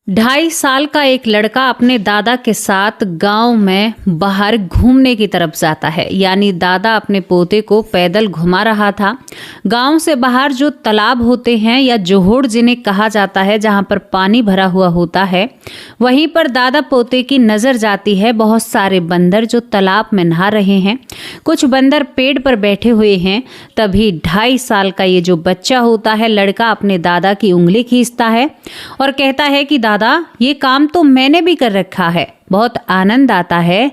2.5 साल का एक लड़का अपने दादा के साथ गांव में बाहर घूमने की तरफ जाता है। यानी दादा अपने पोते को पैदल घुमा रहा था। गांव से बाहर जो तालाब होते हैं या जोहोड़ जिन्हें कहा जाता है, जहां पर पानी भरा हुआ होता है, वहीं पर दादा पोते की नजर जाती है बहुत सारे बंदर जो तालाब में नहा रहे हैं। कुछ बंदर पेड़ पर बैठे हुए हैं। तभी 2.5 साल का ये जो बच्चा होता है, लड़का, अपने दादा की उंगली खींचता है और कहता है कि दादा, ये काम तो मैंने भी कर रखा है। बहुत आनंद आता है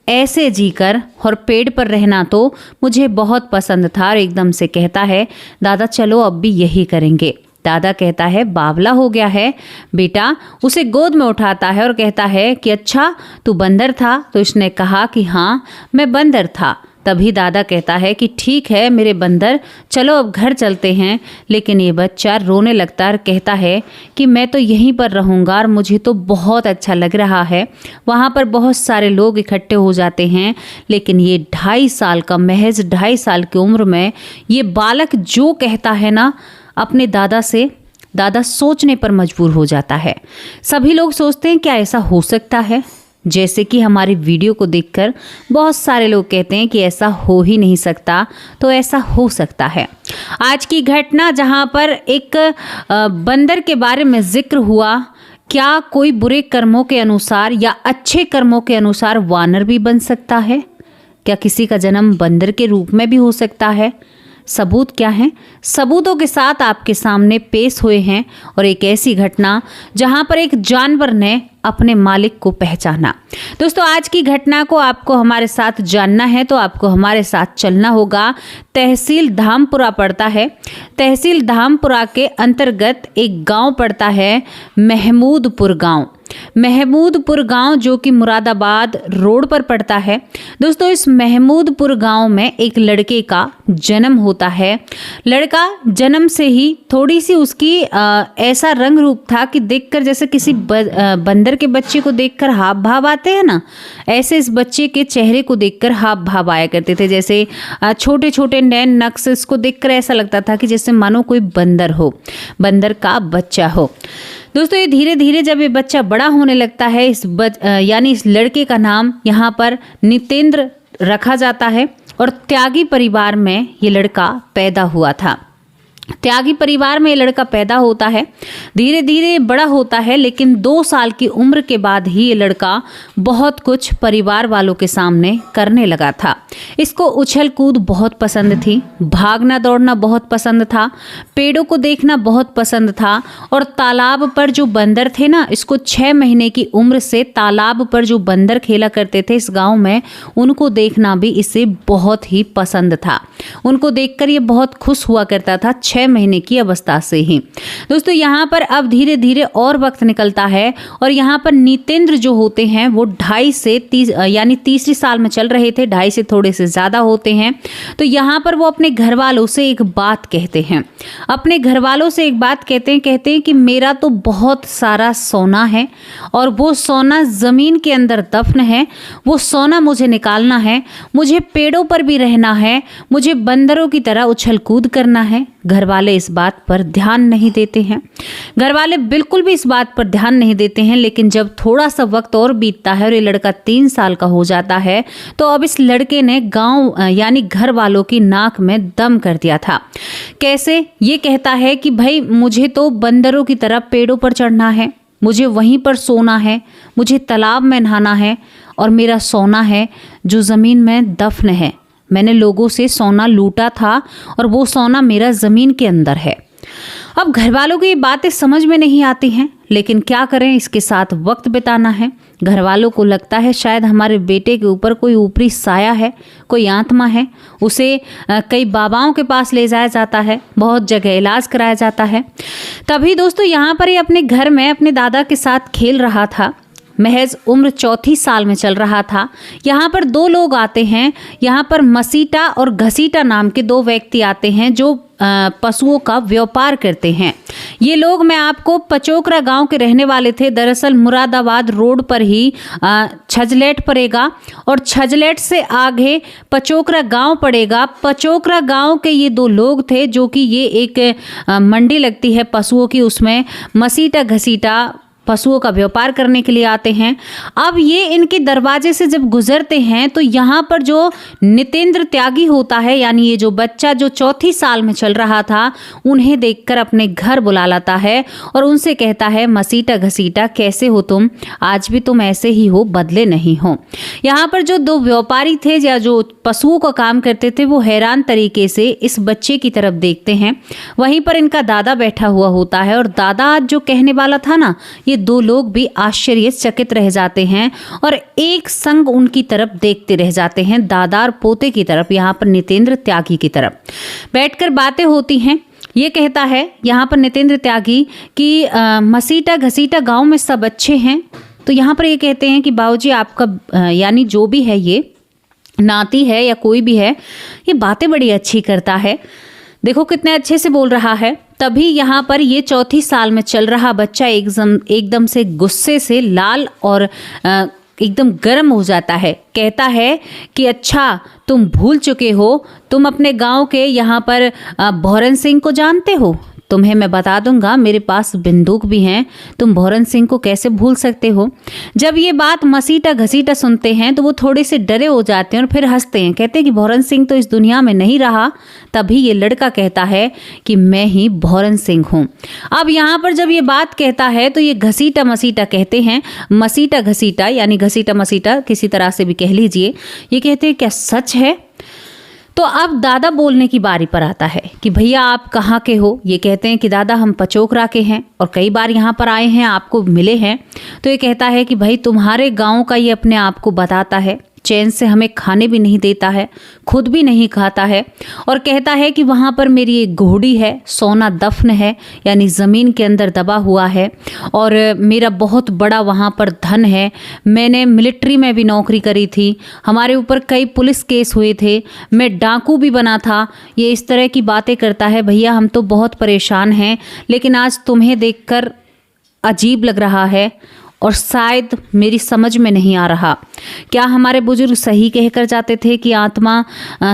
ऐसे जीकर, और पेड़ पर रहना तो मुझे बहुत पसंद था। और एकदम से कहता है, दादा चलो अब भी यही करेंगे। दादा कहता है, बावला हो गया है बेटा। उसे गोद में उठाता है और कहता है कि अच्छा तू बंदर था? तो इसने कहा कि हाँ मैं बंदर था। तभी दादा कहता है कि ठीक है मेरे बंदर, चलो अब घर चलते हैं। लेकिन ये बच्चा रोने लगता है और कहता है कि मैं तो यहीं पर रहूँगा और मुझे तो बहुत अच्छा लग रहा है। वहाँ पर बहुत सारे लोग इकट्ठे हो जाते हैं, लेकिन ये 2.5 साल का, महज 2.5 साल की उम्र में ये बालक जो कहता है ना अपने दादा से, दादा सोचने पर मजबूर हो जाता है। सभी लोग सोचते हैं क्या ऐसा हो सकता है? जैसे कि हमारी वीडियो को देखकर बहुत सारे लोग कहते हैं कि ऐसा हो ही नहीं सकता, तो ऐसा हो सकता है। आज की घटना जहां पर एक बंदर के बारे में जिक्र हुआ, क्या कोई बुरे कर्मों के अनुसार या अच्छे कर्मों के अनुसार वानर भी बन सकता है? क्या किसी का जन्म बंदर के रूप में भी हो सकता है? सबूत क्या है? सबूतों के साथ आपके सामने पेश हुए हैं। और एक ऐसी घटना जहां पर एक जानवर ने अपने मालिक को पहचाना। दोस्तों, आज की घटना को आपको हमारे साथ जानना है तो आपको हमारे साथ चलना होगा। तहसील धामपुरा पड़ता है। तहसील धामपुरा के अंतर्गत एक गांव पड़ता है, महमूदपुर गांव। महमूदपुर गांव जो कि मुरादाबाद रोड पर पड़ता है। दोस्तों, इस महमूदपुर गांव में एक लड़के का जन्म होता है। लड़का जन्म से ही थोड़ी सी उसकी ऐसा रंग रूप था कि देखकर जैसे किसी बंदर के बच्चे को देखकर हाव भाव आते हैं ना, ऐसे इस बच्चे के चेहरे को देखकर हाव भाव आया करते थे। जैसे छोटे छोटे नैन नक्श, इसको देखकर ऐसा लगता था कि जैसे मानो कोई बंदर हो, बंदर का बच्चा हो। दोस्तों, ये धीरे धीरे जब ये बच्चा बड़ा होने लगता है, यानी इस लड़के का नाम यहाँ पर नितेंद्र रखा जाता है। और त्यागी परिवार में ये लड़का पैदा हुआ था। त्यागी परिवार में ये लड़का पैदा होता है, धीरे धीरे बड़ा होता है। लेकिन 2 साल की उम्र के बाद ही ये लड़का बहुत कुछ परिवार वालों के सामने करने लगा था। इसको उछल कूद बहुत पसंद थी, भागना दौड़ना बहुत पसंद था, पेड़ों को देखना बहुत पसंद था। और तालाब पर जो बंदर थे ना, इसको 6 महीने की उम्र से तालाब पर जो बंदर खेला करते थे इस गाँव में, उनको देखना भी इसे बहुत ही पसंद था। उनको देखकर ये बहुत खुश हुआ करता था 6 महीने की अवस्था से ही। दोस्तों, यहाँ पर अब धीरे धीरे और वक्त निकलता है और यहाँ पर नितेंद्र जो होते हैं वो 2.5 से 30 यानी तीसरी साल में चल रहे थे, 2.5 से थोड़े से ज्यादा होते हैं। तो यहाँ पर वो अपने घर वालों से एक बात कहते हैं। अपने घर वालों से एक बात कहते हैं कि मेरा तो बहुत सारा सोना है और वो सोना जमीन के अंदर दफन है। वो सोना मुझे निकालना है, मुझे पेड़ों पर भी रहना है, मुझे बंदरों की तरह उछल कूद करना है। घर वाले इस बात पर ध्यान नहीं देते हैं। घर वाले बिल्कुल भी इस बात पर ध्यान नहीं देते हैं। लेकिन जब थोड़ा सा वक्त और बीतता है और ये लड़का 3 साल का हो जाता है, तो अब इस लड़के ने गांव यानी घर वालों की नाक में दम कर दिया था। कैसे? ये कहता है कि भाई मुझे तो बंदरों की तरह पेड़ों पर चढ़ना है, मुझे वहीं पर सोना है, मुझे तालाब में नहाना है, और मेरा सोना है जो ज़मीन में दफन है। मैंने लोगों से सोना लूटा था और वो सोना मेरा ज़मीन के अंदर है। अब घर वालों की ये बातें समझ में नहीं आती हैं, लेकिन क्या करें, इसके साथ वक्त बिताना है। घर वालों को लगता है शायद हमारे बेटे के ऊपर कोई ऊपरी साया है, कोई आत्मा है। उसे कई बाबाओं के पास ले जाया जाता है, बहुत जगह इलाज कराया जाता है। तभी दोस्तों, यहाँ पर ये अपने घर में अपने दादा के साथ खेल रहा था। महज उम्र 4 साल में चल रहा था। यहाँ पर 2 लोग आते हैं। यहाँ पर मसीटा और घसीटा नाम के 2 व्यक्ति आते हैं जो पशुओं का व्यापार करते हैं। ये लोग, मैं आपको, पचोकरा गांव के रहने वाले थे। दरअसल मुरादाबाद रोड पर ही छजलेट पड़ेगा और छजलेट से आगे पचोकरा गांव पड़ेगा। पचोकरा गांव के ये 2 लोग थे जो कि ये एक मंडी लगती है पशुओं की, उसमें मसीटा घसीटा पशुओं का व्यापार करने के लिए आते हैं। अब ये इनके दरवाजे से जब गुजरते हैं तो यहाँ पर जो नितेंद्र त्यागी होता है, यानी ये जो बच्चा जो चौथी साल में चल रहा था, उन्हें देखकर अपने घर बुला लाता है और उनसे कहता है, मसीटा घसीटा कैसे हो तुम, आज भी तुम ऐसे ही हो, बदले नहीं हो। यहाँ पर जो दो व्यापारी थे या जो पशुओं का काम करते थे, वो हैरान तरीके से इस बच्चे की तरफ देखते हैं। वहीं पर इनका दादा बैठा हुआ होता है और दादा आज जो कहने वाला था ना, ये दो लोग भी आश्चर्यचकित रह जाते हैं और एक संग उनकी तरफ देखते रह जाते हैं, दादा और पोते की तरफ, यहाँ पर नितेंद्र त्यागी की तरफ। बैठकर बातें होती हैं। ये कहता है यहाँ पर नितेंद्र त्यागी कि मसीटा घसीटा गांव में सब अच्छे हैं। तो यहाँ पर ये कहते हैं कि बाबूजी आपका यानी जो भी है, ये नाती है या कोई भी है, ये बातें बड़ी अच्छी करता है, देखो कितने अच्छे से बोल रहा है। तभी यहाँ पर ये चौथी साल में चल रहा बच्चा एकदम से गुस्से से लाल और एकदम गर्म हो जाता है। कहता है कि अच्छा तुम भूल चुके हो, तुम अपने गांव के यहाँ पर भौरन सिंह को जानते हो? तुम्हें मैं बता दूंगा, मेरे पास बंदूक भी हैं, तुम भौरन सिंह को कैसे भूल सकते हो। जब ये बात मसीटा घसीटा सुनते हैं तो वो थोड़े से डरे हो जाते हैं और फिर हंसते हैं, कहते हैं कि भौरन सिंह तो इस दुनिया में नहीं रहा। तभी ये लड़का कहता है कि मैं ही भौरन सिंह हूँ। अब यहाँ पर जब ये बात कहता है तो ये घसीटा मसीटा कहते हैं, मसीटा घसीटा यानी घसीटा मसीटा किसी तरह से भी कह लीजिए। ये कहते हैं क्या सच है? तो अब दादा बोलने की बारी पर आता है कि भैया आप कहाँ के हो? ये कहते हैं कि दादा हम पचोकरा के हैं और कई बार यहाँ पर आए हैं, आपको मिले हैं। तो ये कहता है कि भाई तुम्हारे गांव का ये अपने आप को बताता है, चैन से हमें खाने भी नहीं देता है, खुद भी नहीं खाता है, और कहता है कि वहाँ पर मेरी एक घोड़ी है, सोना दफन है यानी ज़मीन के अंदर दबा हुआ है, और मेरा बहुत बड़ा वहाँ पर धन है। मैंने मिलिट्री में भी नौकरी करी थी, हमारे ऊपर कई पुलिस केस हुए थे, मैं डाकू भी बना था। ये इस तरह की बातें करता है। भैया हम तो बहुत परेशान हैं, लेकिन आज तुम्हें देखकर अजीब लग रहा है और शायद मेरी समझ में नहीं आ रहा। क्या हमारे बुजुर्ग सही कहकर जाते थे कि आत्मा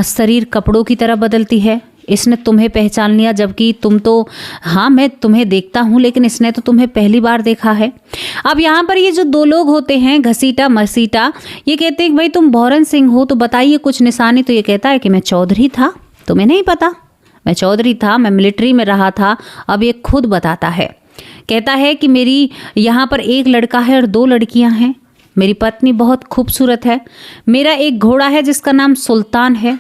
शरीर कपड़ों की तरह बदलती है? इसने तुम्हें पहचान लिया, जबकि तुम तो, हाँ मैं तुम्हें देखता हूँ लेकिन इसने तो तुम्हें पहली बार देखा है। अब यहाँ पर ये जो दो लोग होते हैं घसीटा मसीटा, ये कहते हैं कि भाई तुम भौरन सिंह हो तो बताइए कुछ निशानी। तो ये कहता है कि मैं चौधरी था, तुम्हें नहीं पता? मैं चौधरी था, मैं मिलिट्री में रहा था। अब ये खुद बताता है, कहता है कि मेरी यहाँ पर एक लड़का है और 2 लड़कियाँ हैं, मेरी पत्नी बहुत खूबसूरत है, मेरा एक घोड़ा है जिसका नाम सुल्तान है,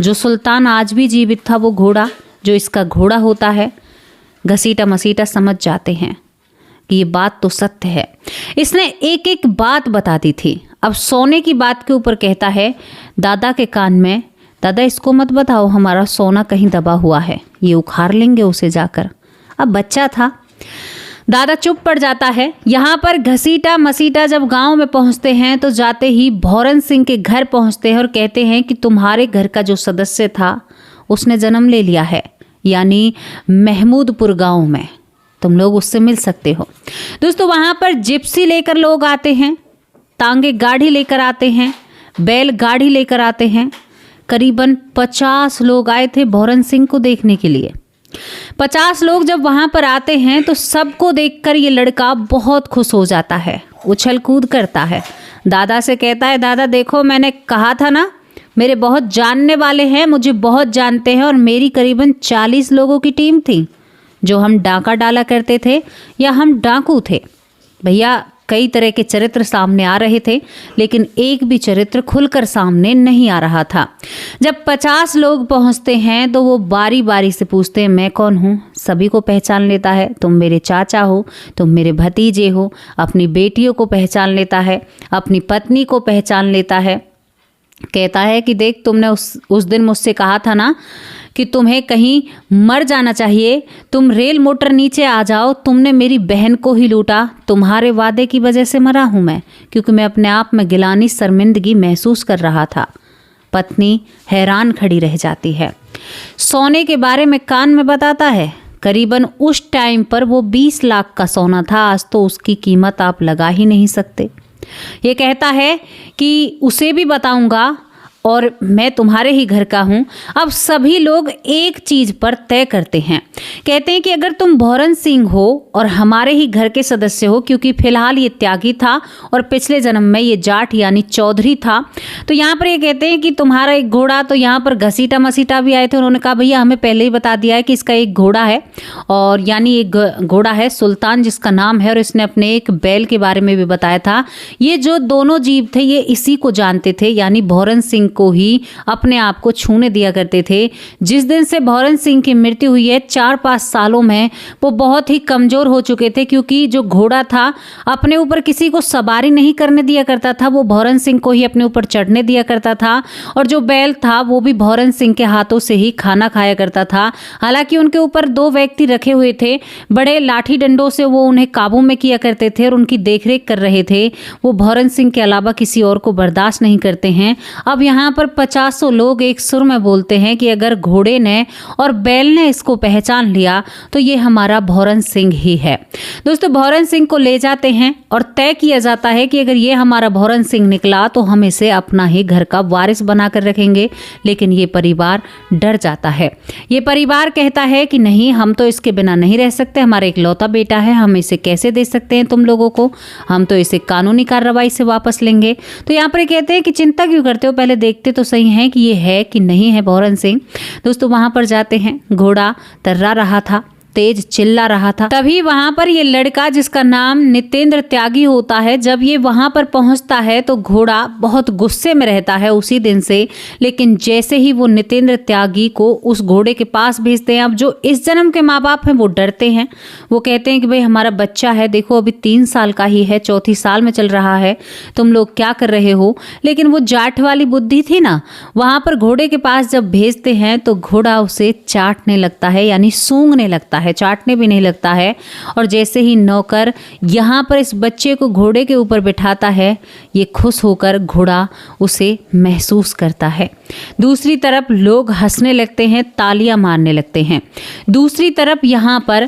जो सुल्तान आज भी जीवित था, वो घोड़ा जो इसका घोड़ा होता है। घसीटा मसीटा समझ जाते हैं कि ये बात तो सत्य है। इसने एक एक बात बता दी थी। अब सोने की बात के ऊपर कहता है दादा के कान में, दादा इसको मत बताओ हमारा सोना कहीं दबा हुआ है, ये उखाड़ लेंगे उसे जाकर। अब बच्चा था, दादा चुप पड़ जाता है। यहाँ पर घसीटा मसीटा जब गांव में पहुँचते हैं तो जाते ही भौरन सिंह के घर पहुँचते हैं और कहते हैं कि तुम्हारे घर का जो सदस्य था उसने जन्म ले लिया है, यानी महमूदपुर गांव में, तुम लोग उससे मिल सकते हो। दोस्तों वहाँ पर जिप्सी लेकर लोग आते हैं, तांगे गाड़ी लेकर आते हैं, बैल गाड़ी लेकर आते हैं। करीबन 50 लोग आए थे भौरन सिंह को देखने के लिए। 50 लोग जब वहाँ पर आते हैं तो सबको देखकर ये लड़का बहुत खुश हो जाता है, उछल कूद करता है। दादा से कहता है दादा देखो मैंने कहा था ना, मेरे बहुत जानने वाले हैं, मुझे बहुत जानते हैं, और मेरी करीबन 40 लोगों की टीम थी जो हम डाका डाला करते थे या हम डाकू थे। भैया कई तरह के चरित्र सामने आ रहे थे लेकिन एक भी चरित्र खुलकर सामने नहीं आ रहा था। जब 50 लोग पहुंचते हैं तो वो बारी बारी से पूछते हैं मैं कौन हूँ, सभी को पहचान लेता है, तुम मेरे चाचा हो, तुम मेरे भतीजे हो, अपनी बेटियों को पहचान लेता है, अपनी पत्नी को पहचान लेता है। कहता है कि देख तुमने उस दिन मुझसे कहा था ना कि तुम्हें कहीं मर जाना चाहिए, तुम रेल मोटर नीचे आ जाओ, तुमने मेरी बहन को ही लूटा, तुम्हारे वादे की वजह से मरा हूँ मैं, क्योंकि मैं अपने आप में गिलानी शर्मिंदगी महसूस कर रहा था। पत्नी हैरान खड़ी रह जाती है। सोने के बारे में कान में बताता है, करीबन उस टाइम पर वो 20 लाख का सोना था, आज तो उसकी कीमत आप लगा ही नहीं सकते। ये कहता है कि उसे भी बताऊंगा और मैं तुम्हारे ही घर का हूँ। अब सभी लोग एक चीज पर तय करते हैं, कहते हैं कि अगर तुम भौरन सिंह हो और हमारे ही घर के सदस्य हो, क्योंकि फिलहाल ये त्यागी था और पिछले जन्म में ये जाट यानी चौधरी था, तो यहाँ पर ये कहते हैं कि तुम्हारा एक घोड़ा, तो यहाँ पर घसीटा मसीटा भी आए थे, उन्होंने कहा भैया हमें पहले ही बता दिया है कि इसका एक घोड़ा है, और यानी एक घोड़ा है सुल्तान जिसका नाम है, और इसने अपने एक बैल के बारे में भी बताया था। ये जो दोनों जीव थे ये इसी को जानते थे, यानी भौरन सिंह को ही अपने आप को छूने दिया करते थे। जिस दिन से भौरन सिंह की मृत्यु हुई है 4-5 सालों में वो बहुत ही कमजोर हो चुके थे, क्योंकि जो घोड़ा था अपने ऊपर किसी को सवारी नहीं करने दिया करता था, वो भौरन सिंह को ही अपने ऊपर चढ़ने दिया करता था, और जो बैल था वो भी भौरन सिंह के हाथों से ही खाना खाया करता था। हालांकि उनके ऊपर 2 व्यक्ति रखे हुए थे, बड़े लाठी डंडों से वो उन्हें काबू में किया करते थे और उनकी देखरेख कर रहे थे। वो भौरन सिंह के अलावा किसी और को बर्दाश्त नहीं करते हैं। अब यहाँ पर 50 लोग एक सुर में बोलते हैं कि अगर घोड़े ने और बैल ने इसको पहचान लिया तो ये हमारा भौरन सिंह ही है। दोस्तों, भौरन सिंह को ले जाते हैं और तय किया जाता है कि अगर ये हमारा भौरन सिंह निकला तो हम इसे अपना ही घर का वारिस बनाकर रखेंगे। लेकिन ये परिवार डर जाता है। ये परिवार कहता है कि नहीं, हम तो इसके बिना नहीं रह सकते, हमारा इकलौता बेटा है, हम इसे कैसे दे सकते हैं तुम लोगों को, हम तो इसे कानूनी कार्रवाई से वापस लेंगे। तो यहाँ पर कहते हैं कि चिंता क्यों करते हो, पहले देखते तो सही हैं कि ये है कि नहीं है भौरन सिंह। दोस्तों, वहां पर जाते हैं, घोड़ा तर्रा रहा था, तेज चिल्ला रहा था। तभी वहां पर ये लड़का जिसका नाम नितेंद्र त्यागी होता है, जब ये वहां पर पहुंचता है तो घोड़ा बहुत गुस्से में रहता है उसी दिन से। लेकिन जैसे ही वो नितेंद्र त्यागी को उस घोड़े के पास भेजते हैं, अब जो इस जन्म के माँ बाप हैं वो डरते हैं। वो कहते हैं कि भाई हमारा बच्चा है, देखो अभी 3 साल का ही है, 4थी साल में चल रहा है, तुम लोग क्या कर रहे हो। लेकिन वो जाट वाली बुद्धि थी ना, वहां पर घोड़े के पास जब भेजते हैं तो घोड़ा उसे चाटने लगता है, यानी सूंघने लगता है, चाटने भी नहीं लगता है। और जैसे ही नौकर यहाँ पर इस बच्चे को घोड़े के ऊपर बिठाता है, ये खुश होकर घोड़ा उसे महसूस करता है। दूसरी तरफ लोग हंसने लगते हैं, तालियां मारने लगते हैं। दूसरी तरफ यहाँ पर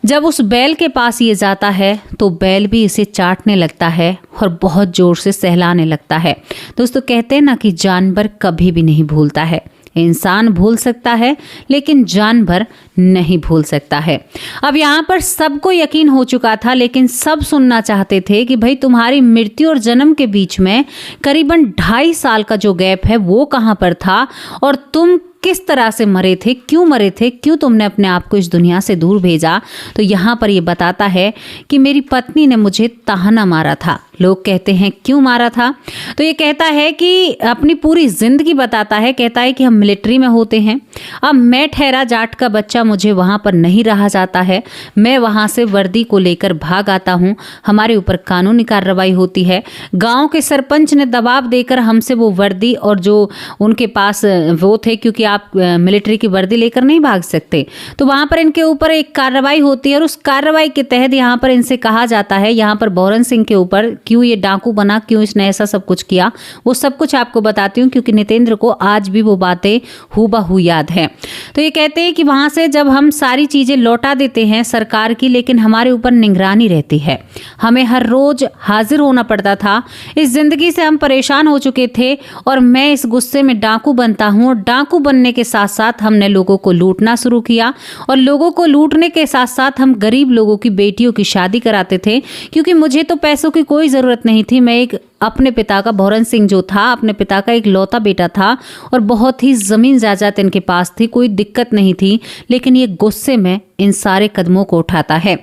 जब उस बैल के पास ये जाता है तो बैल भी इसे चाटने लगता है और बहुत जोर से सहलाने लगता है। दोस्तों, कहते हैं ना कि जानवर कभी भी नहीं भूलता है। इंसान भूल सकता है लेकिन जानवर नहीं भूल सकता है। अब यहाँ पर सबको यकीन हो चुका था, लेकिन सब सुनना चाहते थे कि भाई तुम्हारी मृत्यु और जन्म के बीच में करीबन 2.5 साल का जो गैप है वो कहाँ पर था, और तुम किस तरह से मरे थे, क्यों मरे थे, क्यों तुमने अपने आप को इस दुनिया से दूर भेजा। तो यहाँ पर ये बताता है कि मेरी पत्नी ने मुझे ताहना मारा था। लोग कहते हैं क्यों मारा था, तो ये कहता है कि अपनी पूरी जिंदगी बताता है। कहता है कि हम मिलिट्री में होते हैं, अब मैं ठहरा जाट का बच्चा, मुझे वहाँ पर नहीं रहा जाता है, मैं वहाँ से वर्दी को लेकर भाग आता हूँ, हमारे ऊपर कानूनी कार्रवाई होती है। गाँव के सरपंच ने दबाव देकर हमसे वो वर्दी और जो उनके पास वो थे, क्योंकि आप मिलिट्री की वर्दी लेकर नहीं भाग सकते, तो वहाँ पर इनके ऊपर एक कार्रवाई होती है। और उस कार्रवाई के तहत यहाँ पर इनसे कहा जाता है, यहाँ पर भौरन सिंह के ऊपर क्यों ये डाकू बना, क्यों इसने ऐसा सब कुछ किया, वो सब कुछ आपको बताती हूँ, क्योंकि नितेंद्र को आज भी वो बातें हूबहू याद है। तो ये कहते हैं कि वहाँ से जब हम सारी चीज़ें लौटा देते हैं सरकार की, लेकिन हमारे ऊपर निगरानी रहती है, हमें हर रोज हाजिर होना पड़ता था। इस जिंदगी से हम परेशान हो चुके थे और मैं इस गुस्से में डाकू बनता हूँ, और डाकू बनने के साथ साथ हमने लोगों को लूटना शुरू किया, और लोगों को लूटने के साथ साथ हम गरीब लोगों की बेटियों की शादी कराते थे, क्योंकि मुझे तो पैसों की कोई ज़रूरत नहीं थी। मैं एक अपने पिता का, भौरन सिंह जो था अपने पिता का एक लौता बेटा था, और बहुत ही ज़मीन जायदाद इनके पास थी, कोई दिक्कत नहीं थी। लेकिन ये गुस्से में इन सारे कदमों को उठाता है।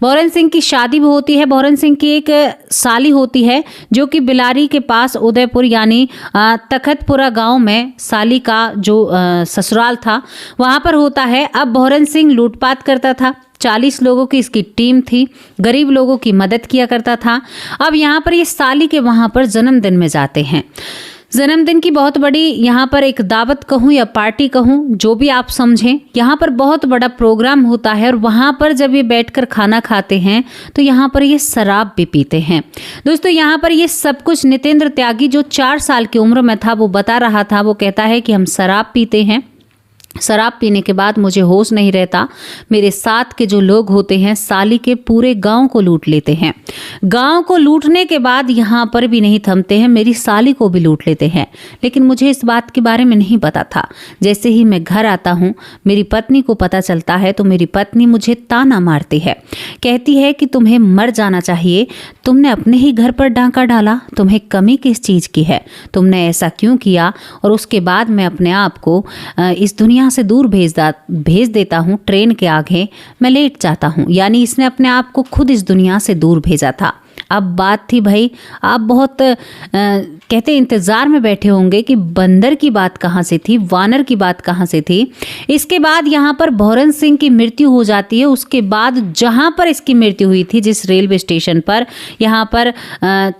भौरन सिंह की शादी भी होती है। भौरन सिंह की एक साली होती है जो कि बिलारी के पास उदयपुर यानी तखतपुरा गांव में साली का जो ससुराल था वहाँ पर होता है। अब भौरन सिंह लूटपाट करता था, 40 लोगों की इसकी टीम थी, गरीब लोगों की मदद किया करता था। अब यहाँ पर ये साली के वहाँ पर जन्मदिन में जाते हैं। जन्मदिन की बहुत बड़ी यहाँ पर एक दावत कहूँ या पार्टी कहूँ, जो भी आप समझें, यहाँ पर बहुत बड़ा प्रोग्राम होता है। और वहाँ पर जब ये बैठकर खाना खाते हैं तो यहाँ पर ये शराब भी पीते हैं। दोस्तों, यहाँ पर ये सब कुछ नितेंद्र त्यागी जो 4 साल की उम्र में था वो बता रहा था। वो कहता है कि हम शराब पीते हैं, शराब पीने के बाद मुझे होश नहीं रहता। मेरे साथ के जो लोग होते हैं साली के पूरे गांव को लूट लेते हैं। गांव को लूटने के बाद यहाँ पर भी नहीं थमते हैं, मेरी साली को भी लूट लेते हैं। लेकिन मुझे इस बात के बारे में नहीं पता था। जैसे ही मैं घर आता हूँ, मेरी पत्नी को पता चलता है तो मेरी पत्नी मुझे ताना मारती है, कहती है कि तुम्हें मर जाना चाहिए, तुमने अपने ही घर पर डांका डाला, तुम्हें कमी किस चीज़ की है, तुमने ऐसा क्यों किया। और उसके बाद मैं अपने आप को इस दुनिया से दूर भेज देता हूँ। ट्रेन के आगे मैं लेट जाता हूँ। यानी इसने अपने आप को खुद इस दुनिया से दूर भेजा था। अब बात थी भाई, आप बहुत कहते इंतज़ार में बैठे होंगे कि बंदर की बात कहाँ से थी, वानर की बात कहाँ से थी। इसके बाद यहाँ पर भौरन सिंह की मृत्यु हो जाती है। उसके बाद जहाँ पर इसकी मृत्यु हुई थी, जिस रेलवे स्टेशन पर, यहाँ पर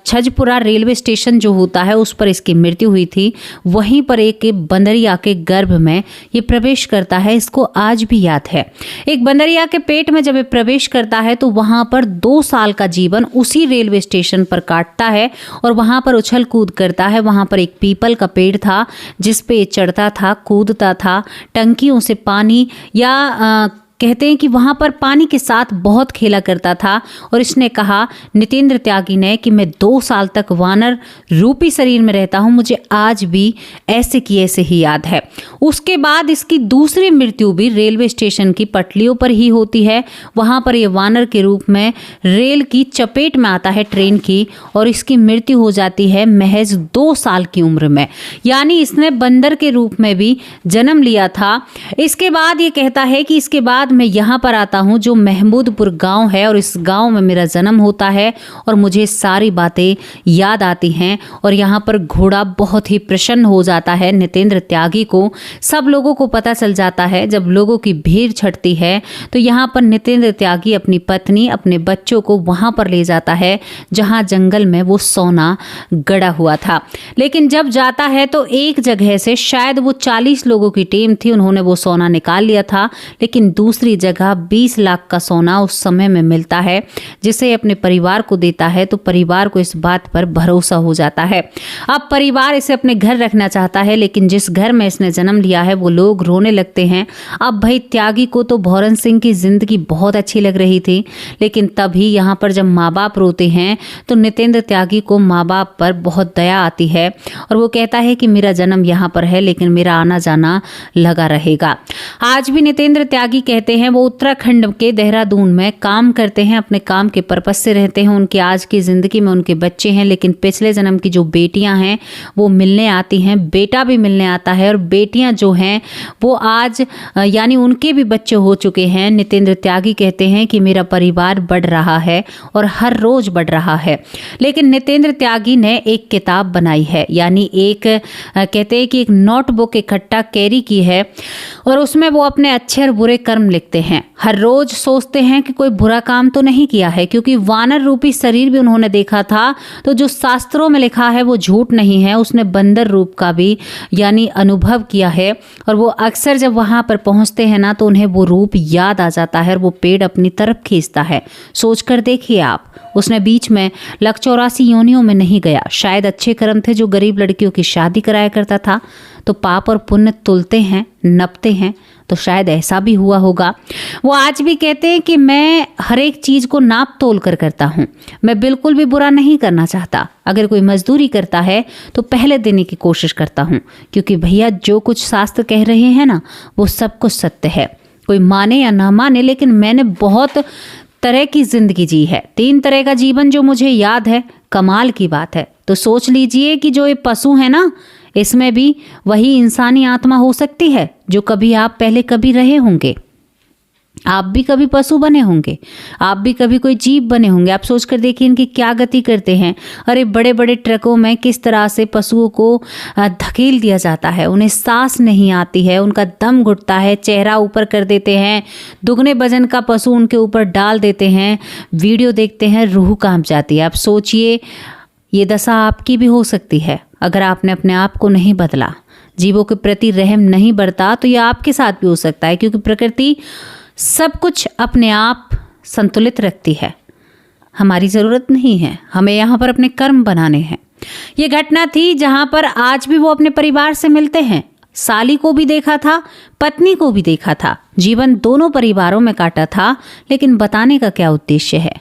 छजपुरा रेलवे स्टेशन जो होता है उस पर इसकी मृत्यु हुई थी, वहीं पर एक बंदरिया के गर्भ में ये प्रवेश करता है। इसको आज भी याद है। एक बंदरिया के पेट में जब ये प्रवेश करता है तो वहाँ पर 2 साल का जीवन उसी रेलवे स्टेशन पर काटता है और वहां पर उछल कूद करता है। वहां पर एक पीपल का पेड़ था जिस पे चढ़ता था, कूदता था, टंकियों से पानी या कहते हैं कि वहाँ पर पानी के साथ बहुत खेला करता था। और इसने कहा, नितेंद्र त्यागी ने, कि मैं 2 साल तक वानर रूपी शरीर में रहता हूँ, मुझे आज भी ऐसे की ऐसे ही याद है। उसके बाद इसकी दूसरी मृत्यु भी रेलवे स्टेशन की पटलियों पर ही होती है। वहाँ पर ये वानर के रूप में रेल की चपेट में आता है, ट्रेन की, और इसकी मृत्यु हो जाती है महज 2 साल की उम्र में। यानी इसने बंदर के रूप में भी जन्म लिया था। इसके बाद ये कहता है कि इसके बाद मैं यहाँ पर आता हूँ जो महमूदपुर गांव है, और इस गांव में मेरा जन्म होता है और मुझे सारी बातें याद आती हैं। और यहाँ पर घोड़ा बहुत ही प्रसन्न हो जाता है नितेंद्र त्यागी को। सब लोगों को पता चल जाता है, जब लोगों की भीड़ छटती है तो यहाँ पर नितेंद्र त्यागी अपनी पत्नी, अपने बच्चों को वहाँ पर ले जाता है जहाँ जंगल में वो सोना गड़ा हुआ था। लेकिन जब जाता है तो एक जगह से, शायद वो 40 लोगों की टीम थी, उन्होंने वो सोना निकाल लिया था। लेकिन दूसरी जगह 20 लाख का सोना उस समय में मिलता है, जिसे अपने परिवार को देता है। तो परिवार को इस बात पर भरोसा हो जाता है। अब परिवार इसे अपने घर रखना चाहता है, लेकिन जिस घर में इसने जन्म लिया है वो लोग रोने लगते हैं। अब भाई त्यागी को तो भौरन सिंह की जिंदगी बहुत अच्छी लग रही थी, लेकिन तभी यहाँ पर जब माँ बाप रोते हैं तो नितेंद्र त्यागी को माँ बाप पर बहुत दया आती है और वो कहता है कि मेरा जन्म यहाँ पर है, लेकिन मेरा आना जाना लगा रहेगा। आज भी नितेंद्र त्यागी कहते हैं वो उत्तराखंड के देहरादून में काम करते हैं, अपने काम के पर्पज से रहते हैं। उनकी आज की जिंदगी में उनके बच्चे हैं, लेकिन पिछले जन्म की जो बेटियां हैं वो मिलने आती हैं, बेटा भी मिलने आता है, और बेटियां जो हैं वो आज यानी उनके भी बच्चे हो चुके हैं। नितेंद्र त्यागी कहते हैं कि मेरा परिवार बढ़ रहा है और हर रोज बढ़ रहा है। लेकिन नितेंद्र त्यागी ने एक किताब बनाई है, यानी एक कहते हैं कि एक नोटबुक इकट्ठा कैरी की है, और उसमें वो अपने अच्छे और बुरे कर्म लिखते हैं। हर रोज सोचते हैं कि कोई बुरा काम तो नहीं किया है, क्योंकि वानर रूपी शरीर भी उन्होंने देखा था, तो जो शास्त्रों में लिखा है वो झूठ नहीं है। उसने बंदर रूप का भी यानी अनुभव किया है, और वो अक्सर जब वहां पर पहुंचते हैं ना तो उन्हें वो रूप याद आ जाता है और वो पेड़ अपनी तरफ खींचता है। सोचकर देखिए आप, उसने बीच में 184 योनियों में नहीं गया। शायद अच्छे कर्म थे जो गरीब लड़कियों की शादी कराया करता था, तो पाप और पुण्य तुलते हैं, नपते हैं, तो शायद ऐसा भी हुआ होगा। वो आज भी कहते हैं कि मैं हर एक चीज को नाप तोल कर करता हूँ, मैं बिल्कुल भी बुरा नहीं करना चाहता। अगर कोई मजदूरी करता है तो पहले देने की कोशिश करता हूँ, क्योंकि भैया जो कुछ शास्त्र कह रहे हैं ना वो सब कुछ सत्य है। कोई माने या ना माने, लेकिन मैंने बहुत तरह की जिंदगी जी है, 3 तरह का जीवन जो मुझे याद है। कमाल की बात है। तो सोच लीजिए कि जो ये पशु है ना, इसमें भी वही इंसानी आत्मा हो सकती है जो कभी आप पहले कभी रहे होंगे। आप भी कभी पशु बने होंगे, आप भी कभी कोई जीव बने होंगे। आप सोचकर देखिए इनकी क्या गति करते हैं। अरे बड़े बड़े ट्रकों में किस तरह से पशुओं को धकेल दिया जाता है, उन्हें सांस नहीं आती है, उनका दम घुटता है, चेहरा ऊपर कर देते हैं, दुगने वजन का पशु उनके ऊपर डाल देते हैं। वीडियो देखते हैं, रूह कांप जाती है। आप सोचिए ये दशा आपकी भी हो सकती है अगर आपने अपने आप को नहीं बदला, जीवों के प्रति रहम नहीं बरता, तो यह आपके साथ भी हो सकता है, क्योंकि प्रकृति सब कुछ अपने आप संतुलित रखती है। हमारी ज़रूरत नहीं है, हमें यहाँ पर अपने कर्म बनाने हैं। ये घटना थी जहाँ पर आज भी वो अपने परिवार से मिलते हैं। साली को भी देखा था, पत्नी को भी देखा था, जीवन दोनों परिवारों में काटा था, लेकिन बताने का क्या उद्देश्य है?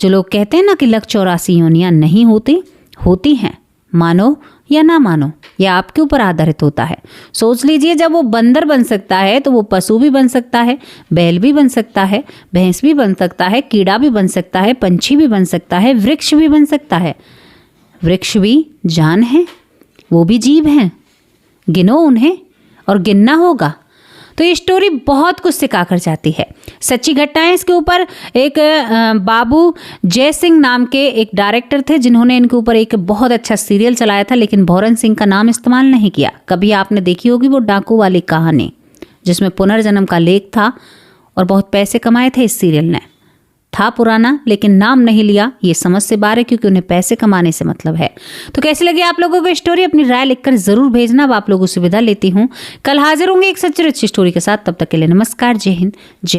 जो लोग कहते हैं ना कि लक 84 योनियां नहीं होती, होती हैं। मानो या ना मानो, यह आपके ऊपर आधारित होता है। सोच लीजिए, जब वो बंदर बन सकता है तो वो पशु भी बन सकता है, बैल भी बन सकता है, भैंस भी बन सकता है, कीड़ा भी बन सकता है, पंछी भी बन सकता है, वृक्ष भी बन सकता है। वृक्ष भी जान है, वो भी जीव हैं, गिनो उन्हें और गिनना होगा। तो ये स्टोरी बहुत कुछ सिखा कर जाती है। सच्ची घटनाएं इसके ऊपर एक बाबू जय सिंह नाम के एक डायरेक्टर थे, जिन्होंने इनके ऊपर एक बहुत अच्छा सीरियल चलाया था, लेकिन भौरन सिंह का नाम इस्तेमाल नहीं किया। कभी आपने देखी होगी वो डाकू वाली कहानी, जिसमें पुनर्जन्म का लेख था और बहुत पैसे कमाए थे इस सीरियल ने। था पुराना लेकिन नाम नहीं लिया, ये समझ से बाहर है, क्योंकि उन्हें पैसे कमाने से मतलब है। तो कैसी लगी आप लोगों को स्टोरी? अपनी राय लिखकर जरूर भेजना। अब आप लोगों से विदा लेती हूँ, कल हाजिर होंगे एक सच्ची अच्छी स्टोरी के साथ। तब तक के लिए नमस्कार, जय हिंद, जय